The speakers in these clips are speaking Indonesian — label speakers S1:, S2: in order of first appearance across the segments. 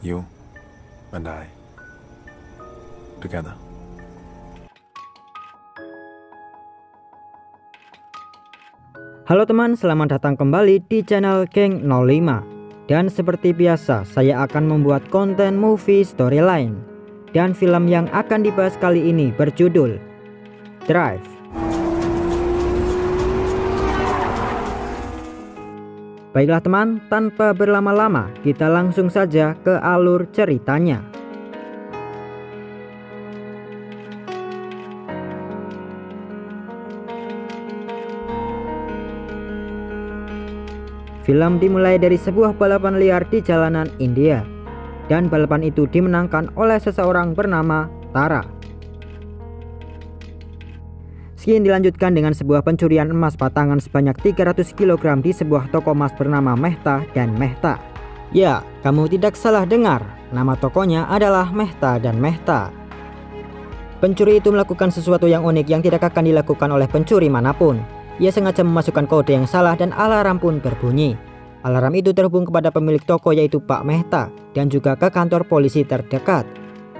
S1: You and I together.
S2: Halo teman, selamat datang kembali di channel Geng 05. Dan seperti biasa, saya akan membuat konten movie storyline. Dan film yang akan dibahas kali ini berjudul Drive. Baiklah teman, tanpa berlama-lama, kita langsung saja ke alur ceritanya. Film dimulai dari sebuah balapan liar di jalanan India, dan balapan itu dimenangkan oleh seseorang bernama Tara. Scene dilanjutkan dengan sebuah pencurian emas batangan sebanyak 300 kg di sebuah toko emas bernama Mehta dan Mehta. Ya, kamu tidak salah dengar, nama tokonya adalah Mehta dan Mehta. Pencuri itu melakukan sesuatu yang unik yang tidak akan dilakukan oleh pencuri manapun. Ia sengaja memasukkan kode yang salah dan alarm pun berbunyi. Alarm itu terhubung kepada pemilik toko yaitu Pak Mehta dan juga ke kantor polisi terdekat.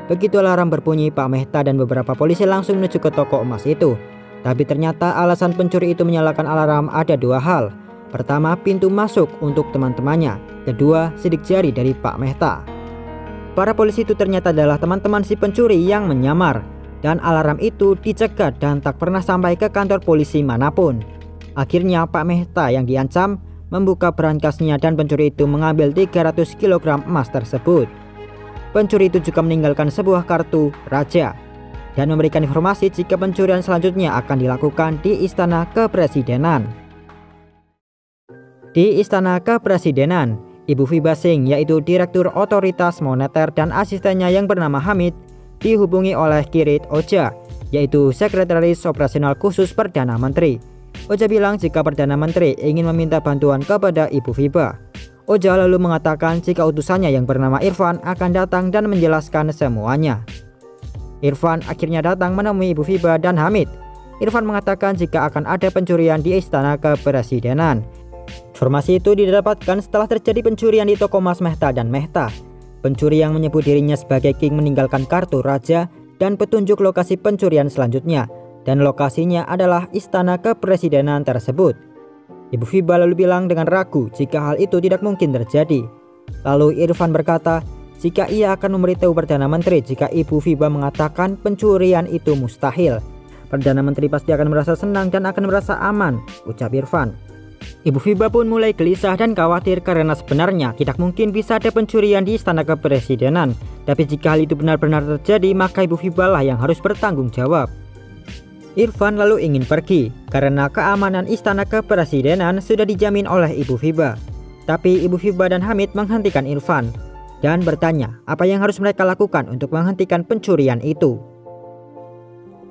S2: Begitu alarm berbunyi, Pak Mehta dan beberapa polisi langsung menuju ke toko emas itu. Tapi ternyata alasan pencuri itu menyalakan alarm ada dua hal. Pertama, pintu masuk untuk teman-temannya. Kedua, sidik jari dari Pak Mehta. Para polisi itu ternyata adalah teman-teman si pencuri yang menyamar. Dan alarm itu dicegat dan tak pernah sampai ke kantor polisi manapun. Akhirnya Pak Mehta yang diancam membuka berangkasnya dan pencuri itu mengambil 300 kg emas tersebut. Pencuri itu juga meninggalkan sebuah kartu raja dan memberikan informasi jika pencurian selanjutnya akan dilakukan di Istana Kepresidenan. Di Istana Kepresidenan, Ibu Fiba Singh yaitu Direktur Otoritas Moneter dan asistennya yang bernama Hamid dihubungi oleh Kirit Oja, yaitu Sekretaris Operasional Khusus Perdana Menteri. Oja bilang jika Perdana Menteri ingin meminta bantuan kepada Ibu Fiba. Oja lalu mengatakan jika utusannya yang bernama Irfan akan datang dan menjelaskan semuanya. Irfan akhirnya datang menemui Ibu Fiba dan Hamid. Irfan mengatakan jika akan ada pencurian di Istana Kepresidenan. Informasi itu didapatkan setelah terjadi pencurian di toko emas Mehta dan Mehta. Pencuri yang menyebut dirinya sebagai King meninggalkan kartu raja dan petunjuk lokasi pencurian selanjutnya, dan lokasinya adalah Istana Kepresidenan tersebut. Ibu Fiba lalu bilang dengan ragu jika hal itu tidak mungkin terjadi. Lalu Irfan berkata jika ia akan memberitahu Perdana Menteri jika Ibu Fiba mengatakan pencurian itu mustahil. Perdana Menteri pasti akan merasa senang dan akan merasa aman, ucap Irfan. Ibu Fiba pun mulai gelisah dan khawatir karena sebenarnya tidak mungkin bisa ada pencurian di Istana Kepresidenan. Tapi jika hal itu benar-benar terjadi, maka Ibu Fiba lah yang harus bertanggung jawab. Irfan lalu ingin pergi karena keamanan Istana Kepresidenan sudah dijamin oleh Ibu Fiba. Tapi Ibu Fiba dan Hamid menghentikan Irfan dan bertanya apa yang harus mereka lakukan untuk menghentikan pencurian itu.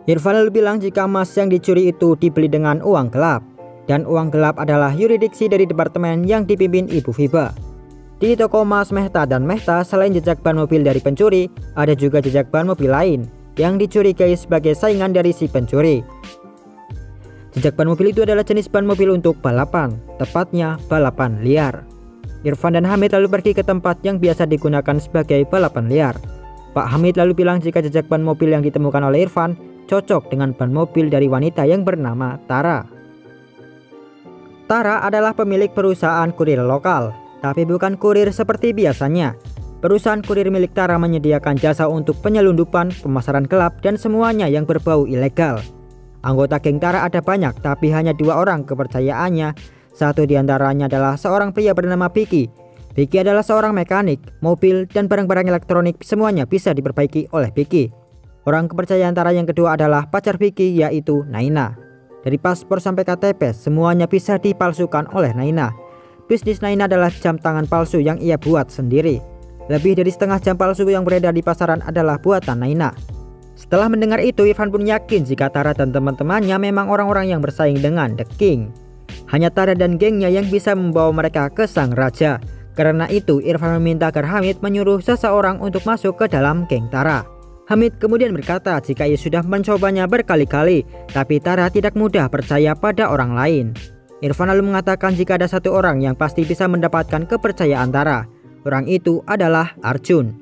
S2: Irfan lalu bilang jika emas yang dicuri itu dibeli dengan uang gelap. Dan uang gelap adalah yurisdiksi dari departemen yang dipimpin Ibu Fiba. Di toko emas Mehta dan Mehta, selain jejak ban mobil dari pencuri, ada juga jejak ban mobil lain yang dicurigai sebagai saingan dari si pencuri. Jejak ban mobil itu adalah jenis ban mobil untuk balapan, tepatnya balapan liar. Irfan dan Hamid lalu pergi ke tempat yang biasa digunakan sebagai balapan liar. Pak Hamid lalu bilang jika jejak ban mobil yang ditemukan oleh Irfan cocok dengan ban mobil dari wanita yang bernama Tara. Tara adalah pemilik perusahaan kurir lokal, tapi bukan kurir seperti biasanya. Perusahaan kurir milik Tara menyediakan jasa untuk penyelundupan, pemasaran gelap, dan semuanya yang berbau ilegal. Anggota geng Tara ada banyak, tapi hanya dua orang kepercayaannya. Satu di antaranya adalah seorang pria bernama Vicky. Vicky adalah seorang mekanik, mobil, dan barang-barang elektronik semuanya bisa diperbaiki oleh Vicky. Orang kepercayaan Tara yang kedua adalah pacar Vicky, yaitu Naina. Dari paspor sampai KTP semuanya bisa dipalsukan oleh Naina. Bisnis Naina adalah jam tangan palsu yang ia buat sendiri. Lebih dari setengah jam palsu yang beredar di pasaran adalah buatan Naina. Setelah mendengar itu, Irfan pun yakin jika Tara dan teman-temannya memang orang-orang yang bersaing dengan The King. Hanya Tara dan gengnya yang bisa membawa mereka ke sang raja. Karena itu Irfan meminta agar Hamid menyuruh seseorang untuk masuk ke dalam geng Tara. Hamid kemudian berkata jika ia sudah mencobanya berkali-kali, tapi Tara tidak mudah percaya pada orang lain. Irfan lalu mengatakan jika ada satu orang yang pasti bisa mendapatkan kepercayaan Tara. Orang itu adalah Arjun.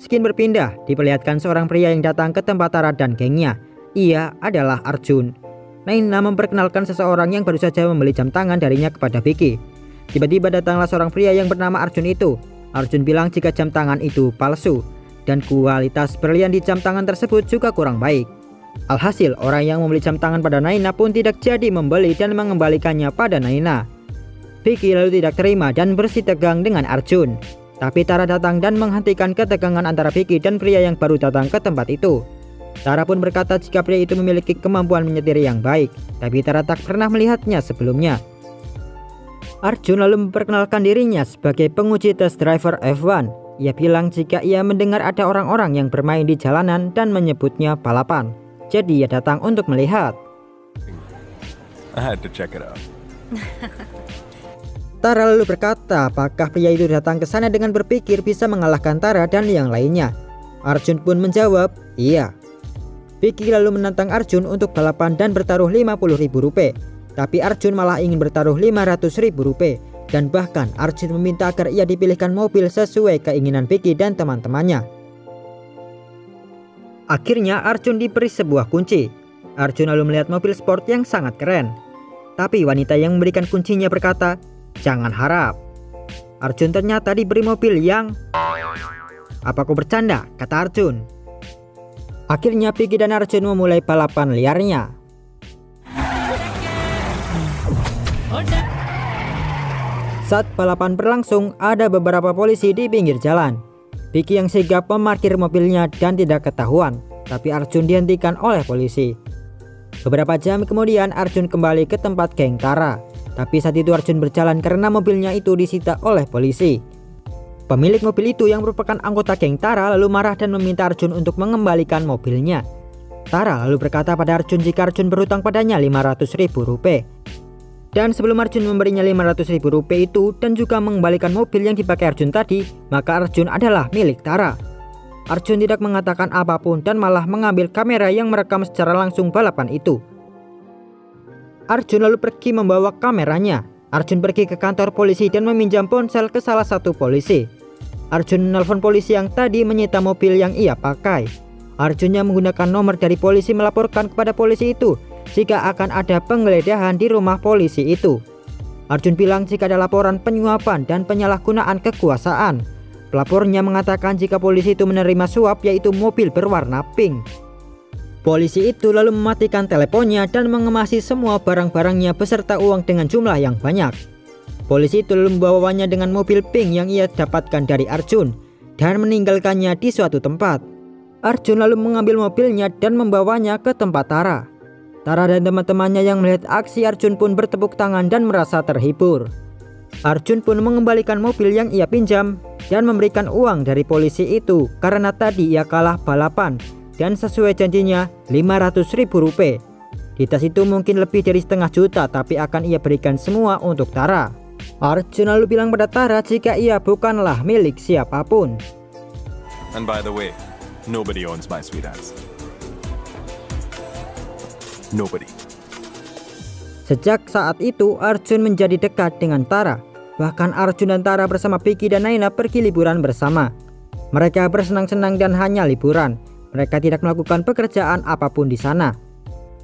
S2: Skin berpindah, diperlihatkan seorang pria yang datang ke tempat Tara dan gengnya. Ia adalah Arjun. Naina memperkenalkan seseorang yang baru saja membeli jam tangan darinya kepada Vicky. Tiba-tiba datanglah seorang pria yang bernama Arjun itu. Arjun bilang jika jam tangan itu palsu dan kualitas berlian di jam tangan tersebut juga kurang baik. Alhasil, orang yang membeli jam tangan pada Naina pun tidak jadi membeli dan mengembalikannya pada Naina. Vicky lalu tidak terima dan bersitegang dengan Arjun. Tapi Tara datang dan menghentikan ketegangan antara Vicky dan pria yang baru datang ke tempat itu. Tara pun berkata jika pria itu memiliki kemampuan menyetir yang baik, tapi Tara tak pernah melihatnya sebelumnya. Arjun lalu memperkenalkan dirinya sebagai penguji tes driver F1. Ia bilang jika ia mendengar ada orang-orang yang bermain di jalanan dan menyebutnya balapan. Jadi ia datang untuk melihat.
S1: I had to check it out.
S2: Tara lalu berkata apakah pria itu datang ke sana dengan berpikir bisa mengalahkan Tara dan yang lainnya. Arjun pun menjawab, iya. Vicky lalu menantang Arjun untuk balapan dan bertaruh Rp50.000. Tapi Arjun malah ingin bertaruh Rp500.000. Dan bahkan Arjun meminta agar ia dipilihkan mobil sesuai keinginan Vicky dan teman-temannya. Akhirnya Arjun diberi sebuah kunci. Arjun lalu melihat mobil sport yang sangat keren. Tapi wanita yang memberikan kuncinya berkata, jangan harap. Arjun ternyata diberi mobil yang... Apa kau bercanda? Kata Arjun. Akhirnya Vicky dan Arjun memulai balapan liarnya. Saat balapan berlangsung, ada beberapa polisi di pinggir jalan. Vicky yang sigap memarkir mobilnya dan tidak ketahuan, tapi Arjun dihentikan oleh polisi. Beberapa jam kemudian Arjun kembali ke tempat geng Tara. Tapi saat itu Arjun berjalan karena mobilnya itu disita oleh polisi. Pemilik mobil itu yang merupakan anggota geng Tara lalu marah dan meminta Arjun untuk mengembalikan mobilnya. Tara lalu berkata pada Arjun jika Arjun berhutang padanya Rp500.000. Dan sebelum Arjun memberinya Rp500.000 itu dan juga mengembalikan mobil yang dipakai Arjun tadi, maka Arjun adalah milik Tara. Arjun tidak mengatakan apapun dan malah mengambil kamera yang merekam secara langsung balapan itu. Arjun lalu pergi membawa kameranya. Arjun pergi ke kantor polisi dan meminjam ponsel ke salah satu polisi. Arjun menelpon polisi yang tadi menyita mobil yang ia pakai. Arjun yang menggunakan nomor dari polisi melaporkan kepada polisi itu jika akan ada penggeledahan di rumah polisi itu. Arjun bilang jika ada laporan penyuapan dan penyalahgunaan kekuasaan. Pelapornya mengatakan jika polisi itu menerima suap yaitu mobil berwarna pink. Polisi itu lalu mematikan teleponnya dan mengemasi semua barang-barangnya beserta uang dengan jumlah yang banyak. Polisi itu lalu membawanya dengan mobil pink yang ia dapatkan dari Arjun dan meninggalkannya di suatu tempat. Arjun lalu mengambil mobilnya dan membawanya ke tempat Tara. Tara dan teman-temannya yang melihat aksi Arjun pun bertepuk tangan dan merasa terhibur. Arjun pun mengembalikan mobil yang ia pinjam dan memberikan uang dari polisi itu karena tadi ia kalah balapan dan sesuai janjinya Rp500.000. Di tas itu mungkin lebih dari setengah juta tapi akan ia berikan semua untuk Tara. Arjun lalu bilang pada Tara jika ia bukanlah milik siapapun.
S1: And by the way, nobody owns my sweet ass. Nobody.
S2: Sejak saat itu Arjun menjadi dekat dengan Tara. Bahkan Arjun dan Tara bersama Vicky dan Naina pergi liburan bersama. Mereka bersenang-senang dan hanya liburan. Mereka tidak melakukan pekerjaan apapun di sana.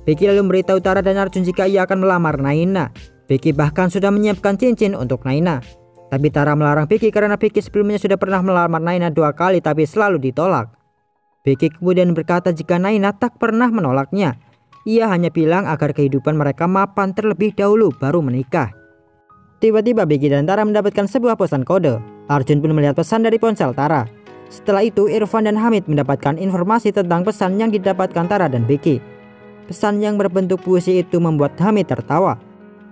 S2: Vicky lalu memberitahu Tara dan Arjun jika ia akan melamar Naina. Vicky bahkan sudah menyiapkan cincin untuk Naina. Tapi Tara melarang Vicky karena Vicky sebelumnya sudah pernah melamar Naina 2 kali tapi selalu ditolak. Vicky kemudian berkata jika Naina tak pernah menolaknya. Ia hanya bilang agar kehidupan mereka mapan terlebih dahulu baru menikah. Tiba-tiba Vicky dan Tara mendapatkan sebuah pesan kode. Arjun pun melihat pesan dari ponsel Tara. Setelah itu Irfan dan Hamid mendapatkan informasi tentang pesan yang didapatkan Tara dan Vicky. Pesan yang berbentuk puisi itu membuat Hamid tertawa.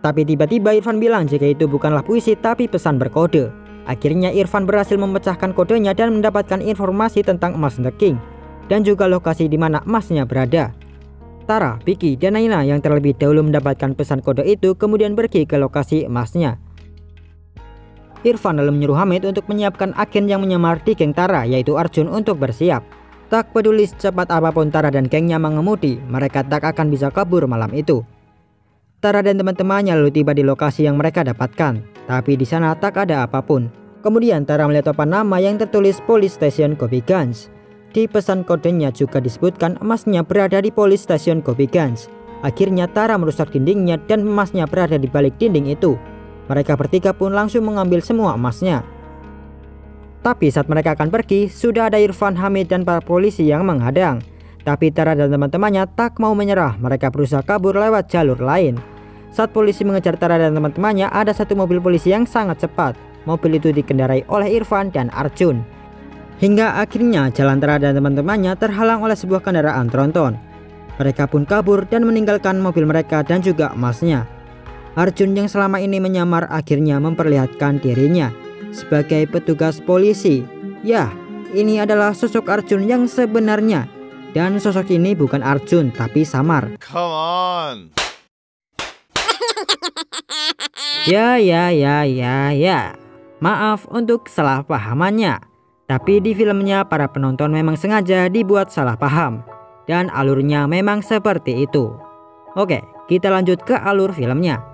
S2: Tapi tiba-tiba Irfan bilang jika itu bukanlah puisi tapi pesan berkode. Akhirnya Irfan berhasil memecahkan kodenya dan mendapatkan informasi tentang emas The King dan juga lokasi di mana emasnya berada. Tara, Vicky, dan Naina yang terlebih dahulu mendapatkan pesan kode itu kemudian pergi ke lokasi emasnya. Irfan lalu menyuruh Hamid untuk menyiapkan agen yang menyamar di geng Tara yaitu Arjun untuk bersiap. Tak peduli secepat apapun Tara dan gengnya mengemudi, mereka tak akan bisa kabur malam itu. Tara dan teman-temannya lalu tiba di lokasi yang mereka dapatkan, tapi di sana tak ada apapun. Kemudian Tara melihat papan nama yang tertulis Police Station Gobigans. Di pesan kodenya juga disebutkan emasnya berada di Police Station Gobigans. Akhirnya Tara merusak dindingnya dan emasnya berada di balik dinding itu. Mereka bertiga pun langsung mengambil semua emasnya. Tapi saat mereka akan pergi, sudah ada Irfan, Hamid, dan para polisi yang menghadang. Tapi Tara dan teman-temannya tak mau menyerah, mereka berusaha kabur lewat jalur lain. Saat polisi mengejar Tara dan teman-temannya, ada satu mobil polisi yang sangat cepat. Mobil itu dikendarai oleh Irfan dan Arjun. Hingga akhirnya jalan Tara dan teman-temannya terhalang oleh sebuah kendaraan tronton. Mereka pun kabur dan meninggalkan mobil mereka dan juga emasnya. Arjun yang selama ini menyamar akhirnya memperlihatkan dirinya sebagai petugas polisi. Ya, ini adalah sosok Arjun yang sebenarnya. Dan sosok ini bukan Arjun tapi Samar.
S3: Come on.
S2: Ya. Maaf untuk kesalahpahamannya. Tapi di filmnya para penonton memang sengaja dibuat salah paham. Dan alurnya memang seperti itu. Oke, kita lanjut ke alur filmnya.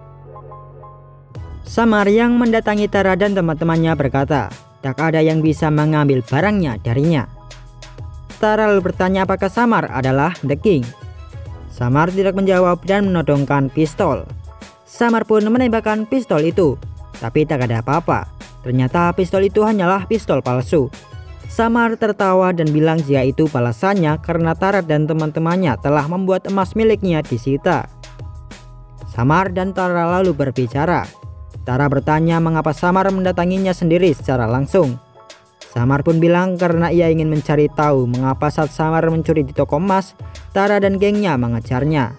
S2: Samar yang mendatangi Tara dan teman-temannya berkata, tak ada yang bisa mengambil barangnya darinya. Tara lalu bertanya apakah Samar adalah The King. Samar tidak menjawab dan menodongkan pistol. Samar pun menembakkan pistol itu, tapi tak ada apa-apa. Ternyata pistol itu hanyalah pistol palsu. Samar tertawa dan bilang jika itu balasannya karena Tara dan teman-temannya telah membuat emas miliknya disita. Samar dan Tara lalu berbicara. Tara bertanya mengapa Samar mendatanginya sendiri secara langsung. Samar pun bilang karena ia ingin mencari tahu mengapa saat Samar mencuri di toko emas, Tara dan gengnya mengejarnya.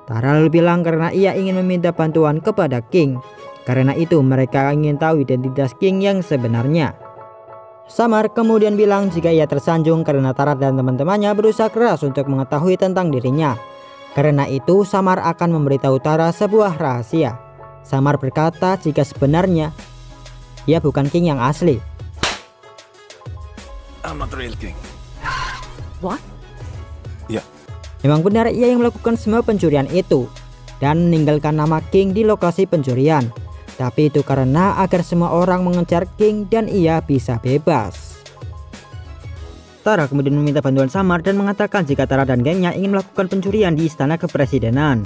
S2: Tara lalu bilang karena ia ingin meminta bantuan kepada King. Karena itu mereka ingin tahu identitas King yang sebenarnya. Samar kemudian bilang jika ia tersanjung karena Tara dan teman-temannya berusaha keras untuk mengetahui tentang dirinya. Karena itu Samar akan memberitahu Tara sebuah rahasia. Samar berkata jika sebenarnya ia bukan King yang asli.
S1: I'm not the real king.
S4: What?
S1: Ya.
S2: Memang benar ia yang melakukan semua pencurian itu dan meninggalkan nama King di lokasi pencurian. Tapi itu karena agar semua orang mengejar King dan ia bisa bebas. Tara kemudian meminta bantuan Samar dan mengatakan jika Tara dan gengnya ingin melakukan pencurian di istana kepresidenan.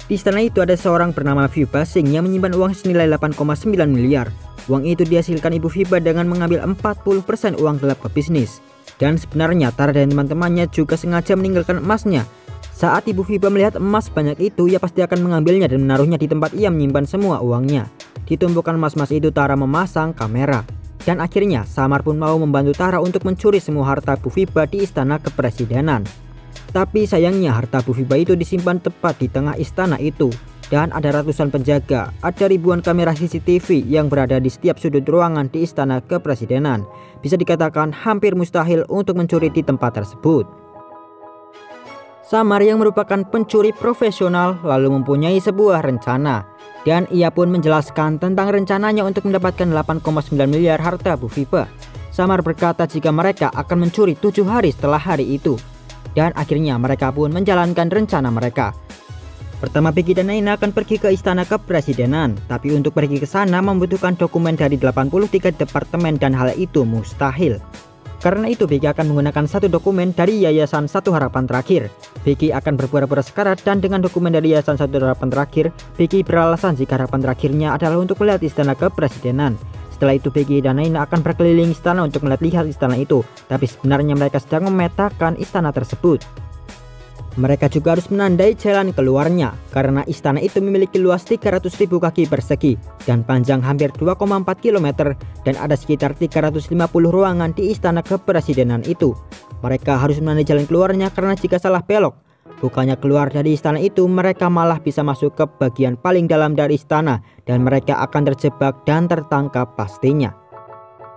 S2: Di istana itu ada seorang bernama View Basing yang menyimpan uang senilai 8,9 miliar. Uang itu dihasilkan Ibu Viva dengan mengambil 40% uang gelap pebisnis. Dan sebenarnya Tara dan teman-temannya juga sengaja meninggalkan emasnya. Saat Ibu Viva melihat emas banyak itu, ia pasti akan mengambilnya dan menaruhnya di tempat ia menyimpan semua uangnya. Di tumpukan emas-emas itu Tara memasang kamera. Dan akhirnya Samar pun mau membantu Tara untuk mencuri semua harta Bu Viva di istana kepresidenan. Tapi sayangnya harta Bu Viva itu disimpan tepat di tengah istana itu. Dan ada ratusan penjaga, ada ribuan kamera CCTV yang berada di setiap sudut ruangan di istana kepresidenan. Bisa dikatakan hampir mustahil untuk mencuri di tempat tersebut. Samar yang merupakan pencuri profesional lalu mempunyai sebuah rencana. Dan ia pun menjelaskan tentang rencananya untuk mendapatkan 8,9 miliar harta Bu Viva. Samar berkata jika mereka akan mencuri 7 hari setelah hari itu. Dan akhirnya mereka pun menjalankan rencana mereka. Pertama, Peggy dan Naina akan pergi ke istana kepresidenan. Tapi untuk pergi ke sana membutuhkan dokumen dari 83 departemen dan hal itu mustahil. Karena itu Peggy akan menggunakan satu dokumen dari Yayasan Satu Harapan Terakhir. Peggy akan berpura-pura sekarat dan dengan dokumen dari Yayasan Satu Harapan Terakhir, Peggy beralasan jika harapan terakhirnya adalah untuk melihat istana kepresidenan. Setelah itu Peggy dan Naina akan berkeliling istana untuk melihat istana itu. Tapi sebenarnya mereka sedang memetakan istana tersebut. Mereka juga harus menandai jalan keluarnya karena istana itu memiliki luas 300.000 kaki persegi dan panjang hampir 2,4 km dan ada sekitar 350 ruangan di istana kepresidenan itu. Mereka harus menandai jalan keluarnya karena jika salah belok, bukannya keluar dari istana itu, mereka malah bisa masuk ke bagian paling dalam dari istana dan mereka akan terjebak dan tertangkap pastinya.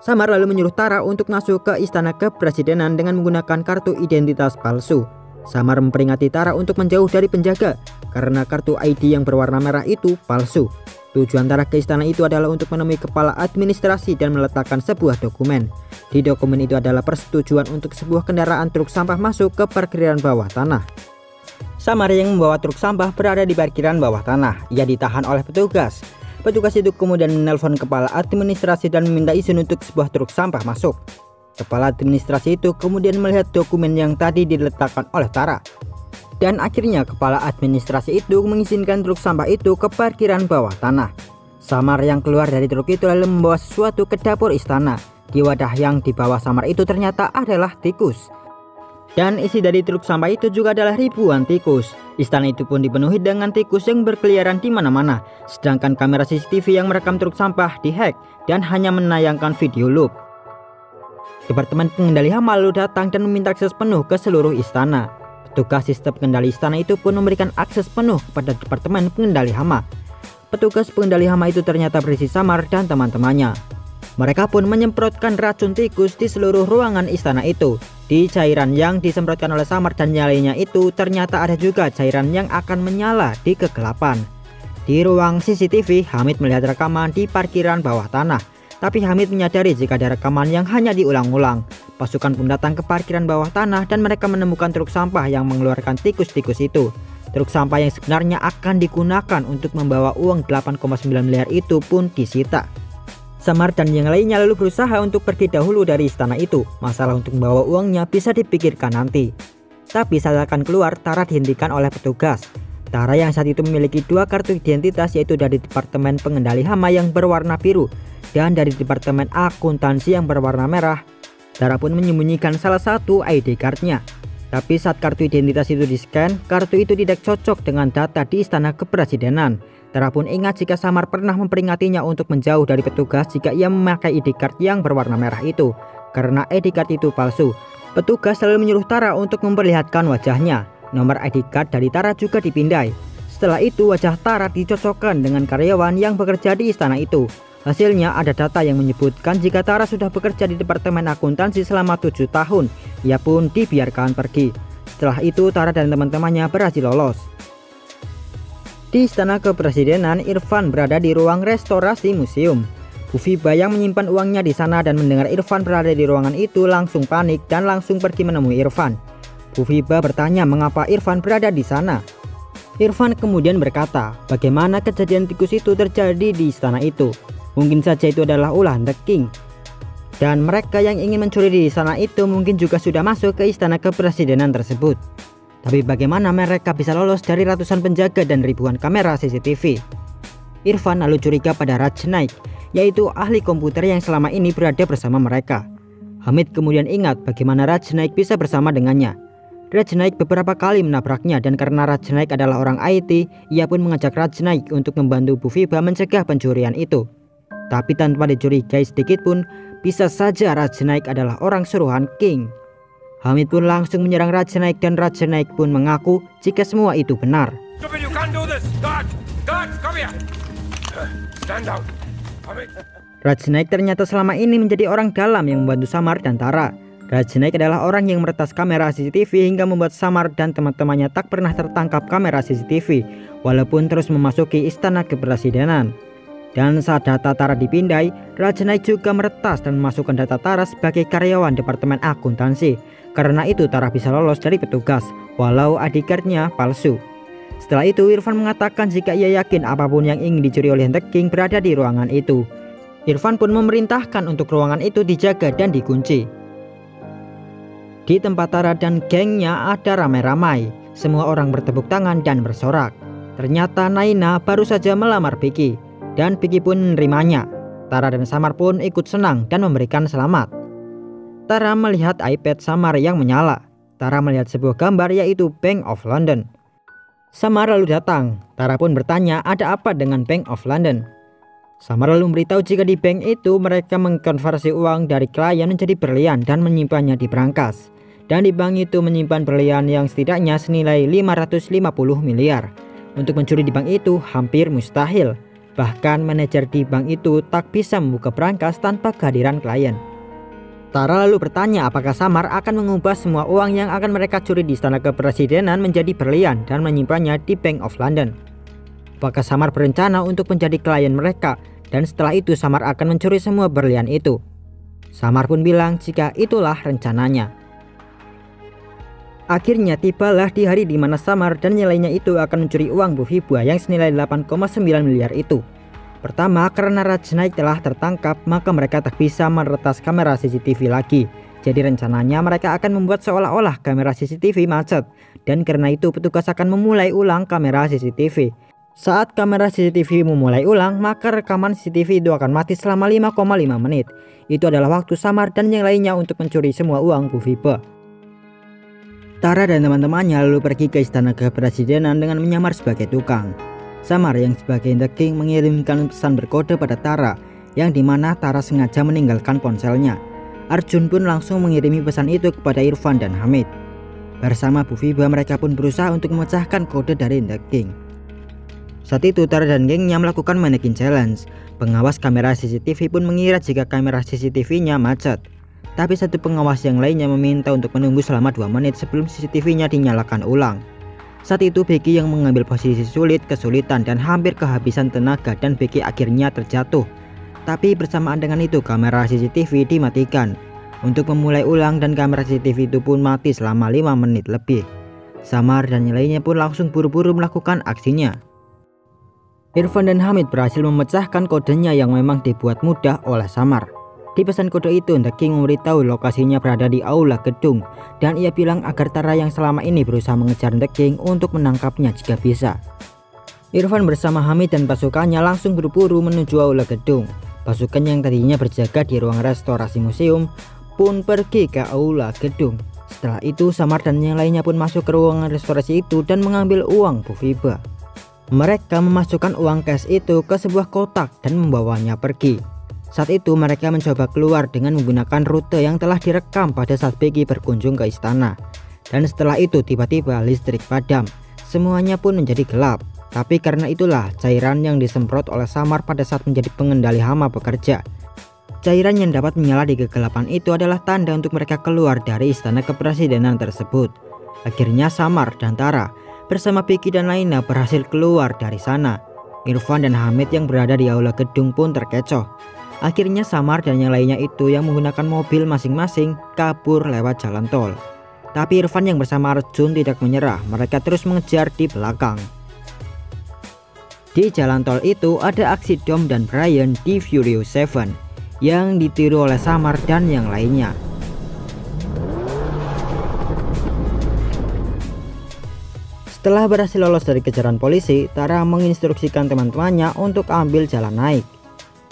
S2: Samar lalu menyuruh Tara untuk masuk ke istana kepresidenan dengan menggunakan kartu identitas palsu. Samar memperingati Tara untuk menjauh dari penjaga karena kartu ID yang berwarna merah itu palsu. Tujuan Tara ke istana itu adalah untuk menemui kepala administrasi dan meletakkan sebuah dokumen. Di dokumen itu adalah persetujuan untuk sebuah kendaraan truk sampah masuk ke parkiran bawah tanah. Samar yang membawa truk sampah berada di parkiran bawah tanah. Ia ditahan oleh petugas. Petugas itu kemudian menelpon kepala administrasi dan meminta izin untuk sebuah truk sampah masuk. Kepala administrasi itu kemudian melihat dokumen yang tadi diletakkan oleh Tara. Dan akhirnya kepala administrasi itu mengizinkan truk sampah itu ke parkiran bawah tanah. Samar yang keluar dari truk itu lalu membawa sesuatu ke dapur istana. Di wadah yang dibawa Samar itu ternyata adalah tikus. Dan isi dari truk sampah itu juga adalah ribuan tikus. Istana itu pun dipenuhi dengan tikus yang berkeliaran di mana-mana. Sedangkan kamera CCTV yang merekam truk sampah dihack dan hanya menayangkan video loop. Departemen Pengendali Hama lalu datang dan meminta akses penuh ke seluruh istana. Petugas sistem pengendali istana itu pun memberikan akses penuh kepada Departemen Pengendali Hama. Petugas pengendali hama itu ternyata berisi Samar dan teman-temannya. Mereka pun menyemprotkan racun tikus di seluruh ruangan istana itu. Di cairan yang disemprotkan oleh Samar dan nyalinya itu ternyata ada juga cairan yang akan menyala di kegelapan. Di ruang CCTV, Hamid melihat rekaman di parkiran bawah tanah. Tapi Hamid menyadari jika ada rekaman yang hanya diulang-ulang. Pasukan pun datang ke parkiran bawah tanah dan mereka menemukan truk sampah yang mengeluarkan tikus-tikus itu. Truk sampah yang sebenarnya akan digunakan untuk membawa uang 8,9 miliar itu pun disita. Samar dan yang lainnya lalu berusaha untuk pergi dahulu dari istana itu. Masalah untuk membawa uangnya bisa dipikirkan nanti. Tapi saat akan keluar, Tara dihentikan oleh petugas. Tara yang saat itu memiliki 2 kartu identitas, yaitu dari Departemen Pengendali Hama yang berwarna biru dan dari Departemen Akuntansi yang berwarna merah. Tara pun menyembunyikan salah satu ID cardnya. Tapi saat kartu identitas itu di-scan, kartu itu tidak cocok dengan data di istana kepresidenan. Tara pun ingat jika Samar pernah memperingatinya untuk menjauh dari petugas jika ia memakai ID card yang berwarna merah itu. Karena ID card itu palsu, petugas selalu menyuruh Tara untuk memperlihatkan wajahnya. Nomor ID card dari Tara juga dipindai. Setelah itu wajah Tara dicocokkan dengan karyawan yang bekerja di istana itu. Hasilnya ada data yang menyebutkan jika Tara sudah bekerja di Departemen Akuntansi selama 7 tahun. Ia pun dibiarkan pergi. Setelah itu Tara dan teman-temannya berhasil lolos. Di istana kepresidenan, Irfan berada di ruang restorasi museum. Bufiba yang menyimpan uangnya di sana dan mendengar Irfan berada di ruangan itu langsung panik dan langsung pergi menemui Irfan. Bufiba bertanya mengapa Irfan berada di sana. Irfan kemudian berkata, bagaimana kejadian tikus itu terjadi di istana itu. Mungkin saja itu adalah ulah The King. Dan mereka yang ingin mencuri di istana itu mungkin juga sudah masuk ke istana kepresidenan tersebut. Tapi bagaimana mereka bisa lolos dari ratusan penjaga dan ribuan kamera CCTV? Irfan lalu curiga pada Raj Naik, yaitu ahli komputer yang selama ini berada bersama mereka. Hamid kemudian ingat bagaimana Raj Naik bisa bersama dengannya. Raj Naik beberapa kali menabraknya dan karena Raj Naik adalah orang IT, ia pun mengajak Raj Naik untuk membantu Bufiba mencegah pencurian itu. Tapi tanpa dicurigai sedikit pun, bisa saja Raj Naik adalah orang suruhan King. Hamid pun langsung menyerang Raj Naik dan Raj Naik pun mengaku jika semua itu benar. Raj Naik ternyata selama ini menjadi orang dalam yang membantu Samar dan Tara. Raj Naik adalah orang yang meretas kamera CCTV hingga membuat Samar dan teman-temannya tak pernah tertangkap kamera CCTV, walaupun terus memasuki istana kepresidenan. Dan saat data Tara dipindai, Raj Naik juga meretas dan memasukkan data Tara sebagai karyawan Departemen Akuntansi. Karena itu Tara bisa lolos dari petugas, walau ID card-nya palsu. Setelah itu Irfan mengatakan jika ia yakin apapun yang ingin dicuri oleh The King berada di ruangan itu. Irfan pun memerintahkan untuk ruangan itu dijaga dan dikunci. Di tempat Tara dan gengnya ada ramai-ramai. Semua orang bertepuk tangan dan bersorak. Ternyata Naina baru saja melamar Vicky. Dan Vicky pun menerimanya. Tara dan Samar pun ikut senang dan memberikan selamat. Tara melihat iPad Samar yang menyala. Tara melihat sebuah gambar yaitu Bank of London. Samar lalu datang. Tara pun bertanya ada apa dengan Bank of London. Samar lalu memberitahu jika di bank itu mereka mengkonversi uang dari klien menjadi berlian dan menyimpannya di brankas. Dan di bank itu menyimpan berlian yang setidaknya senilai 550 miliar. Untuk mencuri di bank itu hampir mustahil. Bahkan manajer di bank itu tak bisa membuka brankas tanpa kehadiran klien. Tara lalu bertanya apakah Samar akan mengubah semua uang yang akan mereka curi di istana kepresidenan menjadi berlian dan menyimpannya di Bank of London. Apakah Samar berencana untuk menjadi klien mereka dan setelah itu Samar akan mencuri semua berlian itu? Samar pun bilang jika itulah rencananya. Akhirnya tibalah di hari di mana Samar dan yang lainnya itu akan mencuri uang Bufiba yang senilai 8,9 miliar itu. Pertama, karena Rajnaik telah tertangkap, maka mereka tak bisa meretas kamera CCTV lagi. Jadi rencananya mereka akan membuat seolah-olah kamera CCTV macet, dan karena itu petugas akan memulai ulang kamera CCTV. Saat kamera CCTV memulai ulang, maka rekaman CCTV itu akan mati selama 5,5 menit. Itu adalah waktu Samar dan yang lainnya untuk mencuri semua uang Bu Vibe. Tara dan teman-temannya lalu pergi ke istana kepresidenan dengan menyamar sebagai tukang. Samar yang sebagai The King mengirimkan pesan berkode pada Tara, yang dimana Tara sengaja meninggalkan ponselnya. Arjun pun langsung mengirimi pesan itu kepada Irfan dan Hamid. Bersama Bu Vibe mereka pun berusaha untuk memecahkan kode dari The King. Saat itu Tara dan gengnya melakukan mannequin challenge. Pengawas kamera CCTV pun mengira jika kamera CCTV-nya macet. Tapi satu pengawas yang lainnya meminta untuk menunggu selama 2 menit sebelum CCTV-nya dinyalakan ulang. Saat itu Becky yang mengambil posisi sulit kesulitan dan hampir kehabisan tenaga dan Becky akhirnya terjatuh. Tapi bersamaan dengan itu kamera CCTV dimatikan. Untuk memulai ulang dan kamera CCTV itu pun mati selama 5 menit lebih. Samar dan yang lainnya pun langsung buru-buru melakukan aksinya. Irfan dan Hamid berhasil memecahkan kodenya yang memang dibuat mudah oleh Samar. Di pesan kode itu, The King memberitahu lokasinya berada di aula gedung, dan ia bilang agar Tara yang selama ini berusaha mengejar The King untuk menangkapnya jika bisa. Irfan bersama Hamid dan pasukannya langsung buru-buru menuju aula gedung. Pasukan yang tadinya berjaga di ruang restorasi museum pun pergi ke aula gedung. Setelah itu Samar dan yang lainnya pun masuk ke ruangan restorasi itu dan mengambil uang Bu Vibe. Mereka memasukkan uang cash itu ke sebuah kotak dan membawanya pergi. Saat itu mereka mencoba keluar dengan menggunakan rute yang telah direkam pada saat Becky berkunjung ke istana. Dan setelah itu tiba-tiba listrik padam. Semuanya pun menjadi gelap. Tapi karena itulah cairan yang disemprot oleh Samar pada saat menjadi pengendali hama bekerja. Cairan yang dapat menyala di kegelapan itu adalah tanda untuk mereka keluar dari istana kepresidenan tersebut. Akhirnya Samar dan Tara bersama Becky dan lainnya berhasil keluar dari sana. Irfan dan Hamid yang berada di aula gedung pun terkecoh. Akhirnya Samar dan yang lainnya itu yang menggunakan mobil masing-masing kabur lewat jalan tol. Tapi Irfan yang bersama Arjun tidak menyerah, mereka terus mengejar di belakang. Di jalan tol itu ada aksi Dom dan Brian di Furious 7 yang ditiru oleh Samar dan yang lainnya. Setelah berhasil lolos dari kejaran polisi, Tara menginstruksikan teman-temannya untuk ambil jalan naik.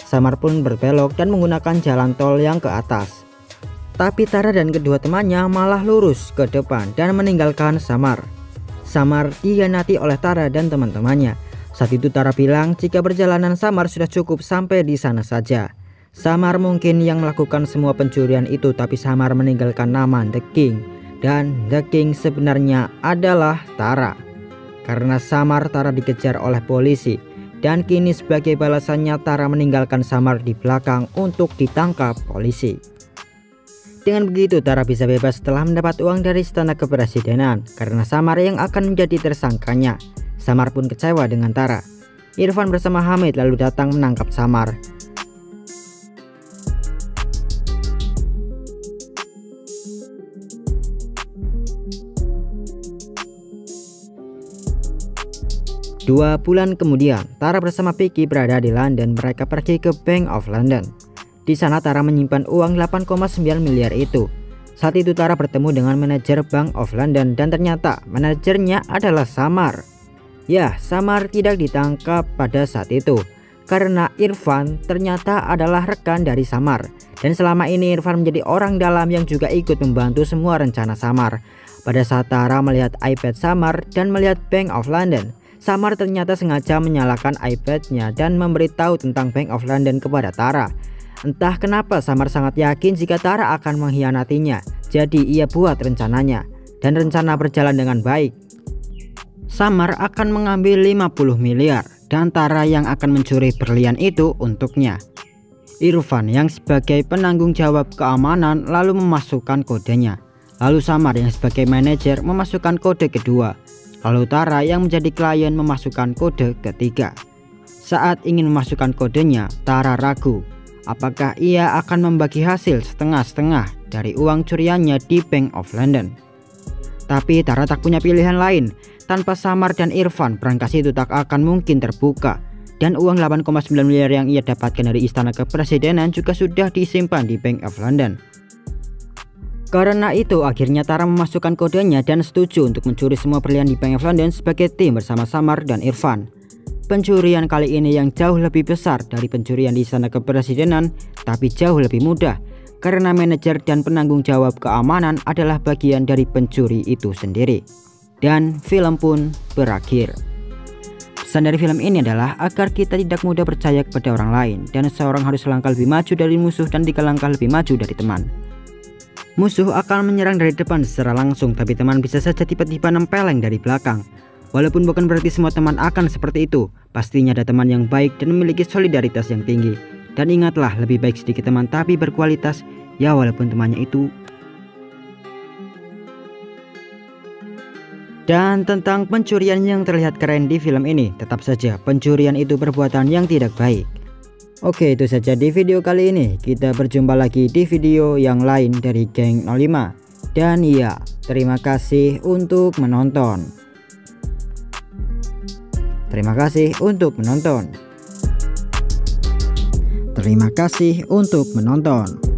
S2: Samar pun berbelok dan menggunakan jalan tol yang ke atas. Tapi Tara dan kedua temannya malah lurus ke depan dan meninggalkan Samar. Samar dikhianati oleh Tara dan teman-temannya. Saat itu Tara bilang jika perjalanan Samar sudah cukup sampai di sana saja. Samar mungkin yang melakukan semua pencurian itu, tapi Samar meninggalkan nama The King. Dan The King sebenarnya adalah Tara. Karena Samar, Tara dikejar oleh polisi. Dan kini sebagai balasannya Tara meninggalkan Samar di belakang untuk ditangkap polisi. Dengan begitu Tara bisa bebas setelah mendapat uang dari istana kepresidenan karena Samar yang akan menjadi tersangkanya. Samar pun kecewa dengan Tara. Irfan bersama Hamid lalu datang menangkap Samar. Dua bulan kemudian, Tara bersama Becky berada di London. Mereka pergi ke Bank of London. Di sana Tara menyimpan uang 8,9 miliar itu. Saat itu Tara bertemu dengan manajer Bank of London dan ternyata manajernya adalah Samar. Ya, Samar tidak ditangkap pada saat itu karena Irfan ternyata adalah rekan dari Samar. Dan selama ini Irfan menjadi orang dalam yang juga ikut membantu semua rencana Samar. Pada saat Tara melihat iPad Samar dan melihat Bank of London, Samar ternyata sengaja menyalakan iPad-nya dan memberitahu tentang Bank of London kepada Tara. Entah kenapa Samar sangat yakin jika Tara akan mengkhianatinya. Jadi ia buat rencananya dan rencana berjalan dengan baik. Samar akan mengambil 50 miliar dan Tara yang akan mencuri berlian itu untuknya. Irfan yang sebagai penanggung jawab keamanan lalu memasukkan kodenya. Lalu Samar yang sebagai manajer memasukkan kode kedua. Lalu Tara yang menjadi klien memasukkan kode ketiga. Saat ingin memasukkan kodenya, Tara ragu apakah ia akan membagi hasil setengah-setengah dari uang curiannya di Bank of London. Tapi Tara tak punya pilihan lain. Tanpa Samar dan Irfan, brankas itu tak akan mungkin terbuka. Dan uang 8,9 miliar yang ia dapatkan dari istana kepresidenan juga sudah disimpan di Bank of London. Karena itu akhirnya Tara memasukkan kodenya dan setuju untuk mencuri semua berlian di Bank of London sebagai tim bersama Samar dan Irfan. Pencurian kali ini yang jauh lebih besar dari pencurian di istana kepresidenan, tapi jauh lebih mudah karena manajer dan penanggung jawab keamanan adalah bagian dari pencuri itu sendiri. Dan film pun berakhir. Pesan dari film ini adalah agar kita tidak mudah percaya kepada orang lain, dan seseorang harus selangkah lebih maju dari musuh dan 3 langkah lebih maju dari teman. Musuh akan menyerang dari depan secara langsung, tapi teman bisa saja tiba-tiba nempeleng dari belakang. Walaupun bukan berarti semua teman akan seperti itu, pastinya ada teman yang baik dan memiliki solidaritas yang tinggi. Dan ingatlah, lebih baik sedikit teman tapi berkualitas, ya walaupun temannya itu. Dan tentang pencurian yang terlihat keren di film ini, tetap saja pencurian itu perbuatan yang tidak baik. Oke, itu saja di video kali ini. Kita berjumpa lagi di video yang lain dari Geng 05. Dan ya, terima kasih untuk menonton. Terima kasih untuk menonton. Terima kasih untuk menonton.